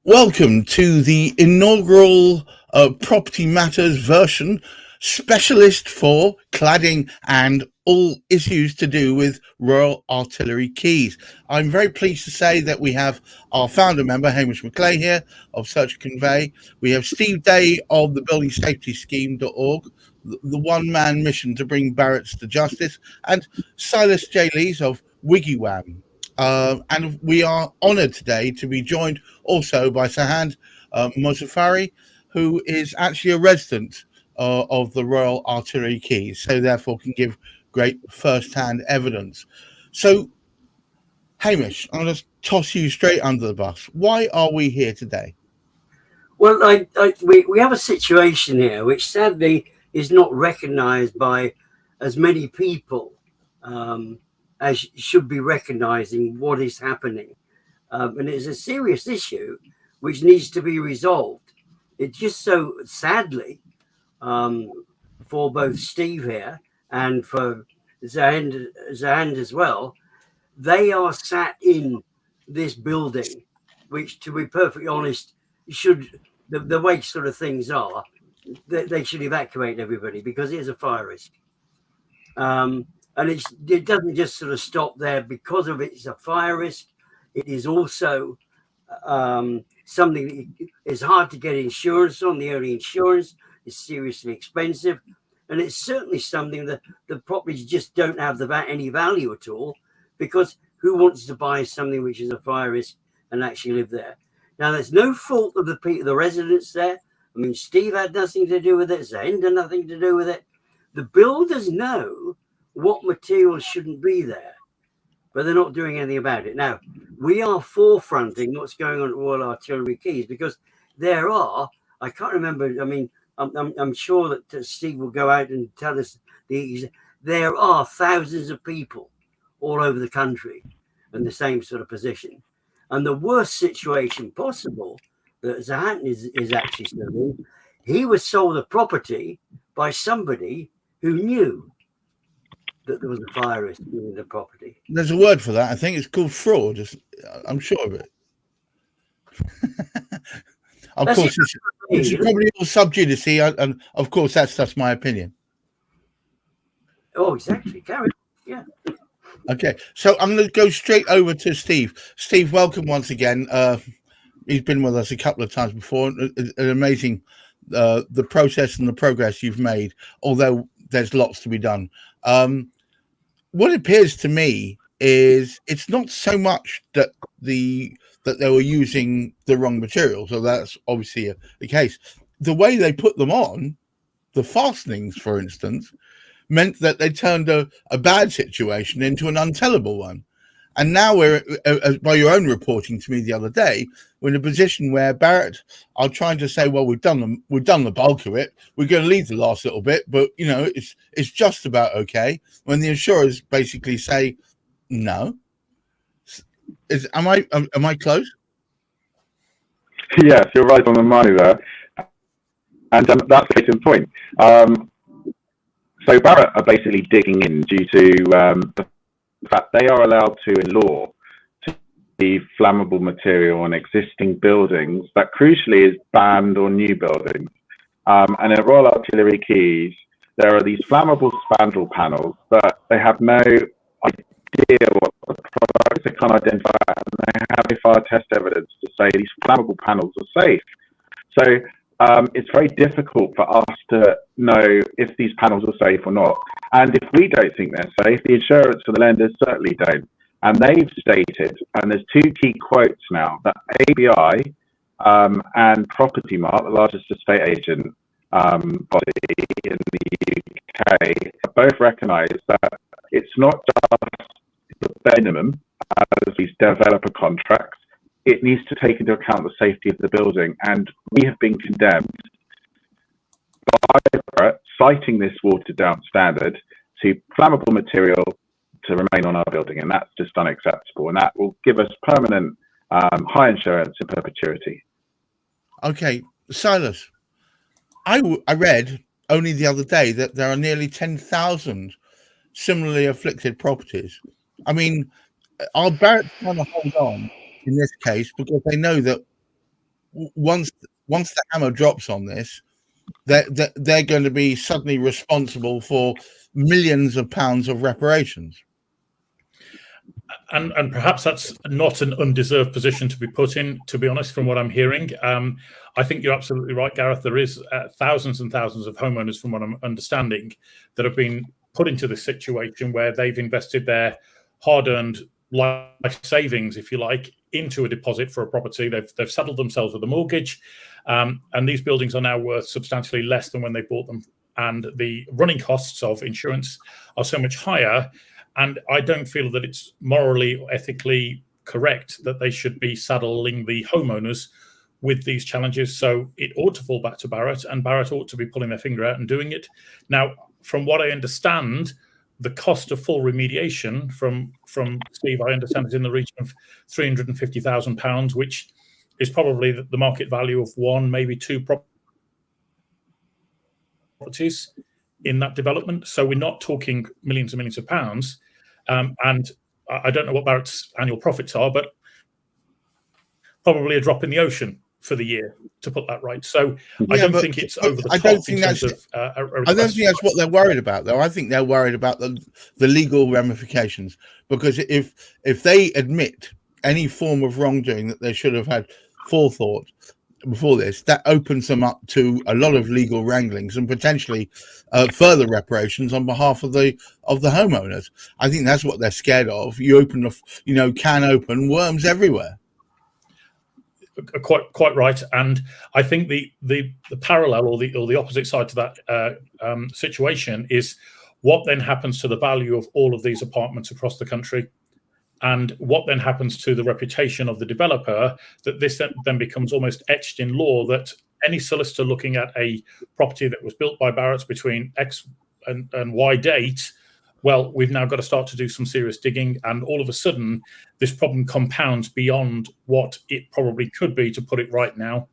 Welcome to the inaugural Property Matters version, specialist for cladding and all issues to do with Royal Artillery Quays. I'm very pleased to say that we have our founder member, Hamish McLay, here of Search Convey. We have Steve Day of the Building Safety Scheme.org, the one-man mission to bring Barretts to justice, and Silas J of WiggyWam. And we are honoured today to be joined also by Sahand Mozafari, who is actually a resident of the Royal Artillery Quays, so therefore can give great first-hand evidence. So, Hamish, I'll just toss you straight under the bus. Why are we here today? Well, we have a situation here which sadly is not recognised by as many people as should be recognising what is happening. And it's a serious issue which needs to be resolved. It just so sadly, for both Steve here and for Sahand as well, they are sat in this building, which, to be perfectly honest, should, the way sort of things are, they should evacuate everybody because it is a fire risk. And it doesn't just sort of stop there because of it's a fire risk. It is also something that is hard to get insurance on. The only insurance is seriously expensive. And it's certainly something that the properties just don't have any value at all, because who wants to buy something which is a fire risk and actually live there? Now, there's no fault of the residents there. I mean, Steve had nothing to do with it. Zahend had nothing to do with it. The builders know what materials shouldn't be there, but they're not doing anything about it. Now, we are forefronting what's going on at Royal Artillery Quays, because there are, I can't remember, I mean, I'm sure that Steve will go out and tell us there are thousands of people all over the country in the same sort of position. And the worst situation possible that Sahand is actually still in, he was sold a property by somebody who knew that there was a fire risk in the property. There's a word for that. I think it's called fraud. I'm sure of it. Of course, it's probably all sub judice, and of course, that's my opinion. Oh, exactly. Carry on. Yeah. Okay, so I'm going to go straight over to Steve. Steve, welcome once again. He's been with us a couple of times before. An amazing the process and the progress you've made, although there's lots to be done. What appears to me is it's not so much that they were using the wrong materials, so that's obviously the case. The way they put them on, the fastenings, for instance, meant that they turned a bad situation into an untellable one. And now we're, by your own reporting to me the other day, we're in a position where Barrett are trying to say, well, we've done the bulk of it. We're going to leave the last little bit, but it's just about okay. When the insurers basically say no. Am I close? Yes, you're right on the money there, and that's a case in point. So Barrett are basically digging in due to the fact they are allowed to, in law, to leave flammable material on existing buildings that crucially is banned on new buildings. And at Royal Artillery Quays, there are these flammable spandrel panels, but they have no idea what the product is. They can't identify it, and they have no fire test evidence to say these flammable panels are safe. So it's very difficult for us to know if these panels are safe or not. And if we don't think they're safe, the insurance for the lenders certainly don't. And they've stated, and there's two key quotes now, that ABI and Property Mart, the largest estate agent body in the UK, both recognise that it's not just the minimum as these developer contracts. It needs to take into account the safety of the building. And we have been condemned by citing this watered down standard to flammable material to remain on our building. And that's just unacceptable. And that will give us permanent high insurance in perpetuity. Okay, Silas, I read only the other day that there are nearly 10,000 similarly afflicted properties. I mean, are Barrett trying to hold on in this case because they know that once the hammer drops on this, they're going to be suddenly responsible for millions of pounds of reparations. And perhaps that's not an undeserved position to be put in, to be honest, from what I'm hearing. I think you're absolutely right, Gareth. There is thousands and thousands of homeowners, from what I'm understanding, that have been put into this situation where they've invested their hard-earned life savings, if you like, into a deposit for a property. They've saddled themselves with a mortgage, and these buildings are now worth substantially less than when they bought them. And the running costs of insurance are so much higher. And I don't feel that it's morally or ethically correct that they should be saddling the homeowners with these challenges. So it ought to fall back to Barratt, and Barratt ought to be pulling their finger out and doing it. Now, from what I understand, the cost of full remediation from Steve, I understand, is in the region of £350,000, which is probably the market value of one, maybe two properties in that development. So we're not talking millions and millions of pounds. And I don't know what Barratt's annual profits are, but probably a drop in the ocean for the year, to put that right. So I don't think it's over the top. I don't think that's what they're worried about, though. I think they're worried about the legal ramifications, because if they admit any form of wrongdoing that they should have had forethought before this, that opens them up to a lot of legal wranglings and potentially further reparations on behalf of the homeowners. I think that's what they're scared of. You open can open worms everywhere. Quite right, and I think the parallel or the opposite side to that situation is what then happens to the value of all of these apartments across the country. And what then happens to the reputation of the developer, that this then becomes almost etched in law that any solicitor looking at a property that was built by Barratt between X and Y date, well, we've now got to start to do some serious digging. And all of a sudden, this problem compounds beyond what it probably could be, to put it right now.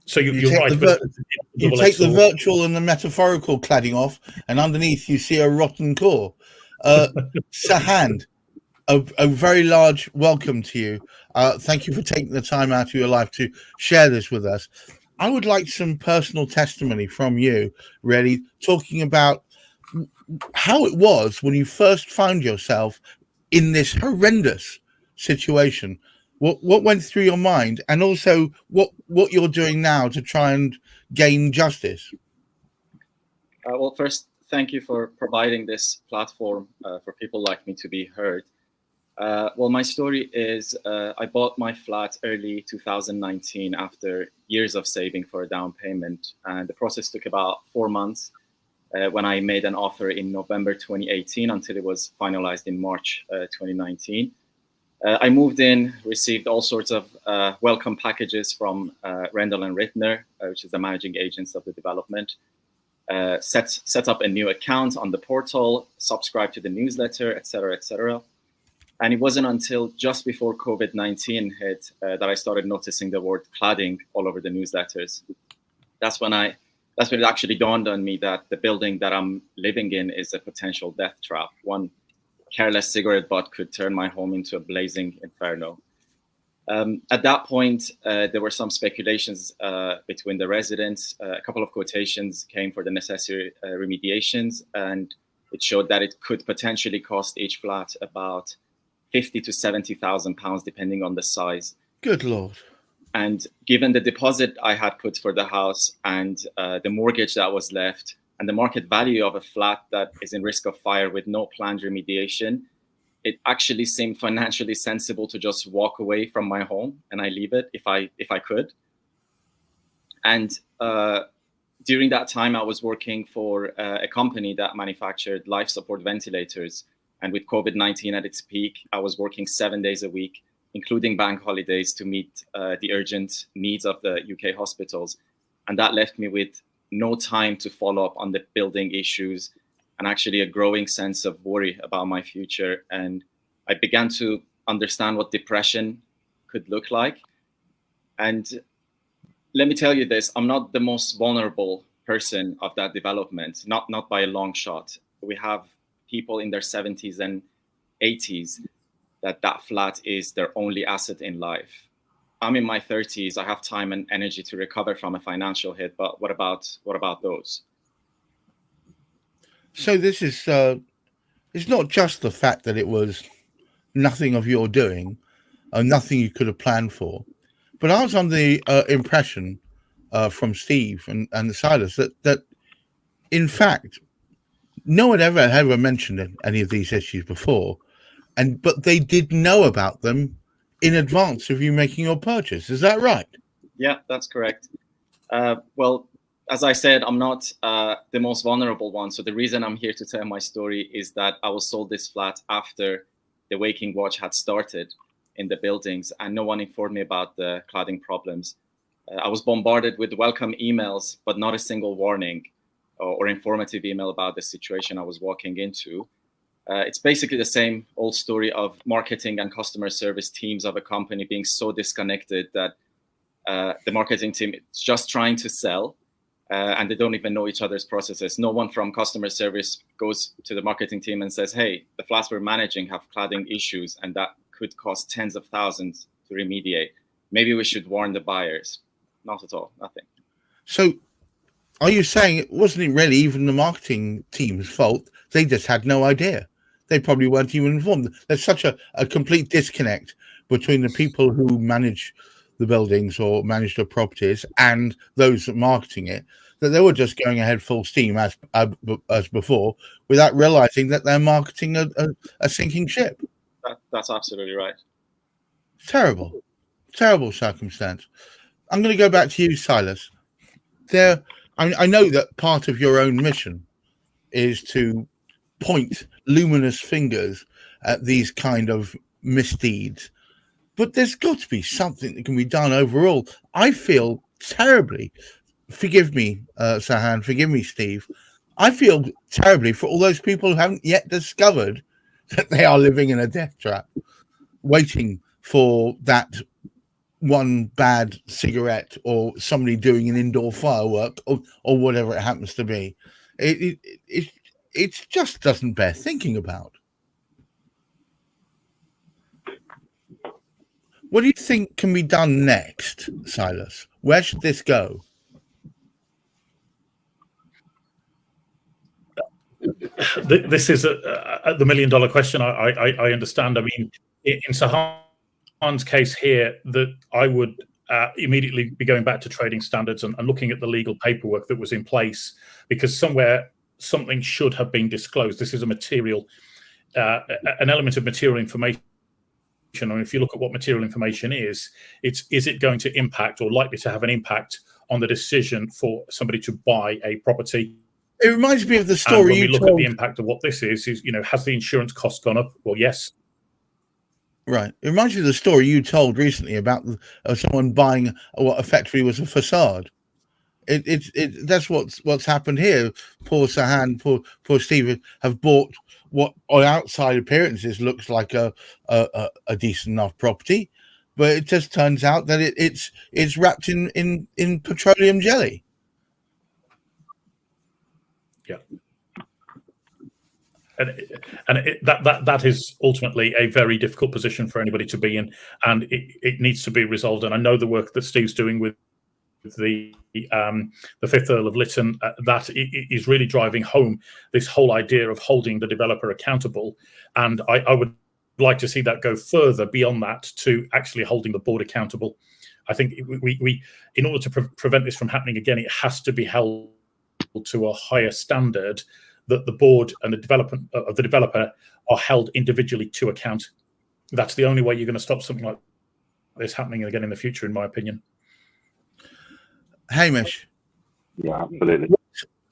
So you're right. You take the virtual and the metaphorical cladding off, and underneath you see a rotten core. Sahand, a very large welcome to you. Thank you for taking the time out of your life to share this with us. I would like some personal testimony from you, really, talking about how it was when you first found yourself in this horrendous situation. What went through your mind, and also what you're doing now to try and gain justice? Well, first, thank you for providing this platform for people like me to be heard. Well, my story is I bought my flat early 2019 after years of saving for a down payment. And the process took about 4 months when I made an offer in November 2018 until it was finalized in March 2019. I moved in, received all sorts of welcome packages from Rendell and Rittner, which is the managing agents of the development. Set up a new account on the portal, subscribed to the newsletter, etc., etc. And it wasn't until just before COVID-19 hit that I started noticing the word cladding all over the newsletters. That's when it actually dawned on me that the building that I'm living in is a potential death trap. One careless cigarette butt could turn my home into a blazing inferno. At that point, there were some speculations between the residents. A couple of quotations came for the necessary remediations, and it showed that it could potentially cost each flat about £50,000 to £70,000, depending on the size. Good Lord. And given the deposit I had put for the house and the mortgage that was left and the market value of a flat that is in risk of fire with no planned remediation, it actually seemed financially sensible to just walk away from my home and I leave it if I could. And during that time, I was working for a company that manufactured life support ventilators. And with COVID-19 at its peak, I was working 7 days a week, including bank holidays, to meet the urgent needs of the UK hospitals. And that left me with no time to follow up on the building issues and actually a growing sense of worry about my future. And I began to understand what depression could look like. And let me tell you this, I'm not the most vulnerable person of that development, not by a long shot. We have people in their 70s and 80s that flat is their only asset in life. I'm in my 30s. I have time and energy to recover from a financial hit. But what about those? So this is it's not just the fact that it was nothing of your doing, nothing you could have planned for, but I was under the impression from Steve and Silas that in fact no one ever mentioned any of these issues before, but they did know about them in advance of you making your purchase. Is that right? Yeah, that's correct. Well, as I said, I'm not the most vulnerable one. So the reason I'm here to tell my story is that I was sold this flat after the waking watch had started in the buildings, and no one informed me about the cladding problems. I was bombarded with welcome emails, but not a single warning or informative email about the situation I was walking into. It's basically the same old story of marketing and customer service teams of a company being so disconnected that the marketing team is just trying to sell, and they don't even know each other's processes. No one from customer service goes to the marketing team and says, hey, the flats we're managing have cladding issues, and that could cost tens of thousands to remediate. Maybe we should warn the buyers. Not at all, nothing. So are you saying it wasn't really even the marketing team's fault? They just had no idea. They probably weren't even informed. There's such a complete disconnect between the people who manage the buildings or manage the properties and those marketing it, that they were just going ahead full steam as before without realizing that they're marketing a sinking ship. That's absolutely right. Terrible circumstance. I'm going to go back to you, Silas. I know that part of your own mission is to point luminous fingers at these kind of misdeeds, but there's got to be something that can be done overall. I feel terribly. Forgive me, Sahand. Forgive me, Steve. I feel terribly for all those people who haven't yet discovered that they are living in a death trap, waiting for that one bad cigarette or somebody doing an indoor firework or whatever it happens to be. It just doesn't bear thinking about. What do you think can be done next, Silas? Where should this go? This is the million-dollar question. I understand. I mean, in Sahand's case here, that I would immediately be going back to trading standards and looking at the legal paperwork that was in place, because somewhere something should have been disclosed. This is a material, an element of material information. And if you look at what material information is it going to impact or likely to have an impact on the decision for somebody to buy a property? It reminds me of the story you you told. At the impact of what this is, has the insurance cost gone up? Well, yes. Right. It reminds me of the story you told recently about someone buying what effectively was a facade. That's what's happened here. Poor Sahand, poor Steve have bought what on outside appearances looks like a decent enough property, but it just turns out that it's wrapped in petroleum jelly. Yeah. And that is ultimately a very difficult position for anybody to be in, and it needs to be resolved. And I know the work that Steve's doing with the 5th Earl of Lytton, that is really driving home this whole idea of holding the developer accountable. And I would like to see that go further beyond that to actually holding the board accountable. I think we in order to prevent this from happening again, it has to be held to a higher standard, that the board and the developer are held individually to account. That's the only way you're going to stop something like this happening again in the future, in my opinion. Hamish. Yeah, absolutely.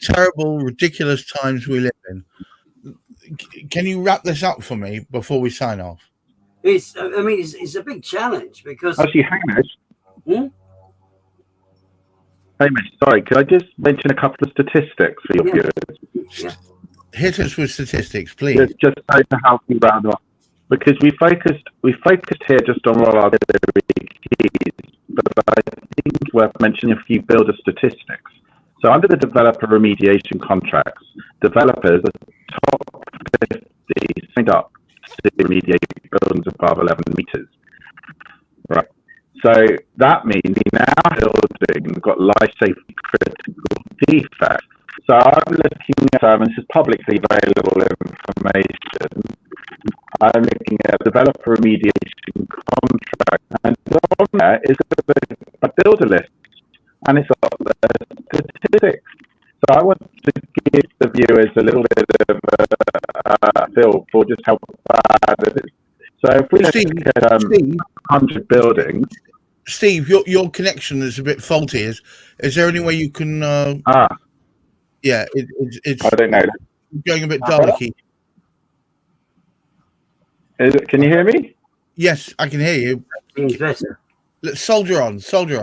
Terrible, ridiculous times we live in. Can you wrap this up for me before we sign off? It's a big challenge because Actually, Hamish. Hamish, sorry, could I just mention a couple of statistics for your viewers? Yeah. Hit us with statistics, please. Just to help you round off, because we focused here just on what are the keys, but I think it's worth mentioning a few builder statistics. So under the developer remediation contracts, developers are top 50 signed up to remediate buildings above 11 meters. Right. So that means in our building, we've got life safety critical defects. So I'm looking at, and this is publicly available information, I'm looking at developer remediation contract, and on there is a builder list, and it's got the statistics. So I want to give the viewers a little bit of a feel for just how bad it is. So if we look at 100 buildings... Steve, your connection is a bit faulty. Is there any way you can... Yeah, it's... I don't know. Going a bit Dalek-y. Can you hear me? Yes, I can hear you. Seems better. Let's soldier on. Okay.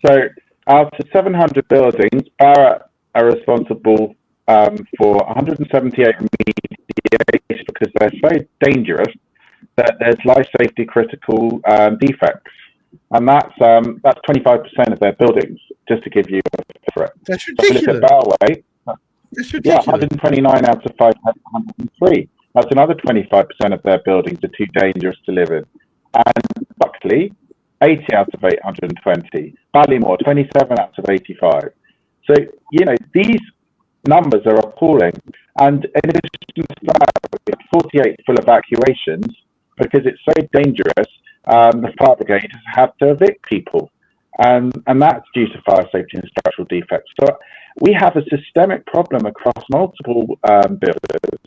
So out of 700 buildings, Barratt are responsible for 178 remediation because they're so dangerous that there's life safety critical defects, and that's 25% of their buildings. Just to give you a figure. That's ridiculous. So look at Bellway. That's ridiculous. Yeah, 129 out of 503. That's another 25% of their buildings are too dangerous to live in. And Buckley, 80 out of 820. Ballymore, 27 out of 85. So, you know, these numbers are appalling. And in addition to that, we have 48 full evacuations because it's so dangerous. The fire brigade has had to evict people. And that's due to fire safety and structural defects. So we have a systemic problem across multiple builders.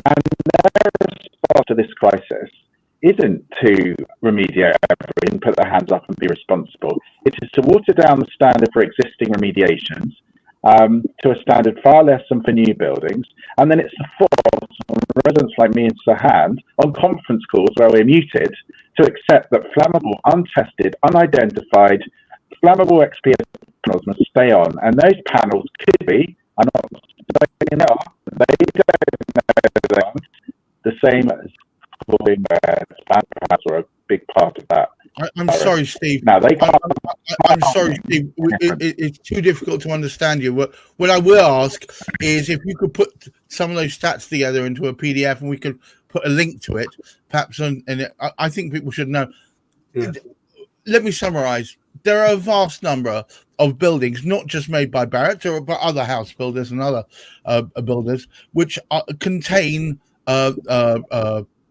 And their response to this crisis isn't to remediate everything, put their hands up and be responsible. It is to water down the standard for existing remediations to a standard far less than for new buildings. And then it's the force on residents like me and Sahand on conference calls where we're muted to accept that flammable, untested, unidentified, flammable XPS panels must stay on. And those panels could be, I'm not saying they are, they don't know they aren't, the same as where perhaps are a big part of that. I'm sorry, Steve. Now they can't. I'm sorry, Steve. It's too difficult to understand you. What I will ask is if you could put some of those stats together into a PDF and we could put a link to it, perhaps. And I think people should know. Yeah. Let me summarize. There are a vast number of buildings, not just made by Barratt, but other house builders and other builders, which contain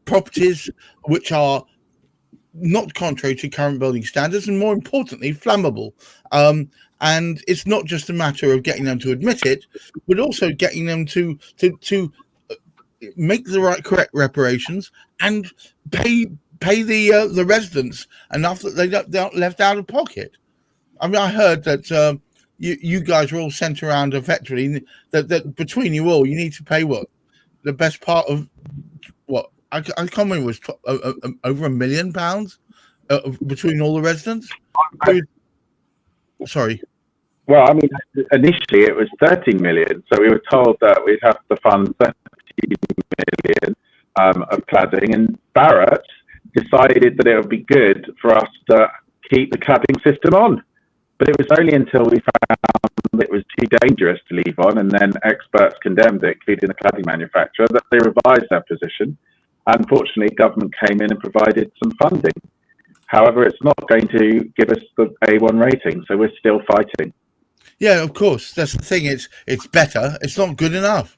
properties which are not contrary to current building standards, and more importantly, flammable. And it's not just a matter of getting them to admit it, but also getting them to make the correct reparations and pay the residents enough that they're not left out of pocket. I mean, I heard that you guys are all sent around effectively that between you all, you need to pay what the best part of what I can't remember, it was over £1 million between all the residents. Sorry. Well, I mean, initially it was 13 million, so we were told that we'd have to fund 30 million of cladding, and Barratt decided that it would be good for us to keep the cladding system on. But it was only until we found that it was too dangerous to leave on, and then experts condemned it, including the cladding manufacturer, that they revised their position. Unfortunately, government came in and provided some funding. However, it's not going to give us the A1 rating, so we're still fighting. Yeah, of course. That's the thing. It's better. It's not good enough.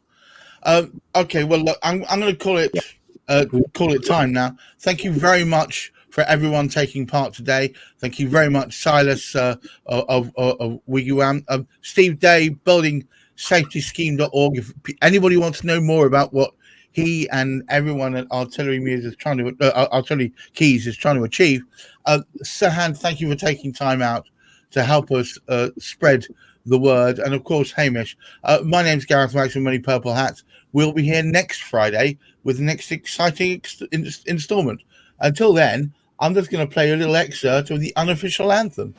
Okay, well, look, I'm going to call it time now. Thank you very much for everyone taking part today. Thank you very much, Silas of WiggyWam, Steve Day, buildingsafetyscheme.org. If anybody wants to know more about what he and everyone at Artillery Keys is trying to achieve. Sahand, thank you for taking time out to help us spread the word. And of course, Hamish, my name's Gareth Wax with Many Purple Hats. We'll be here next Friday with the next exciting installment. Until then, I'm just going to play a little excerpt of the unofficial anthem.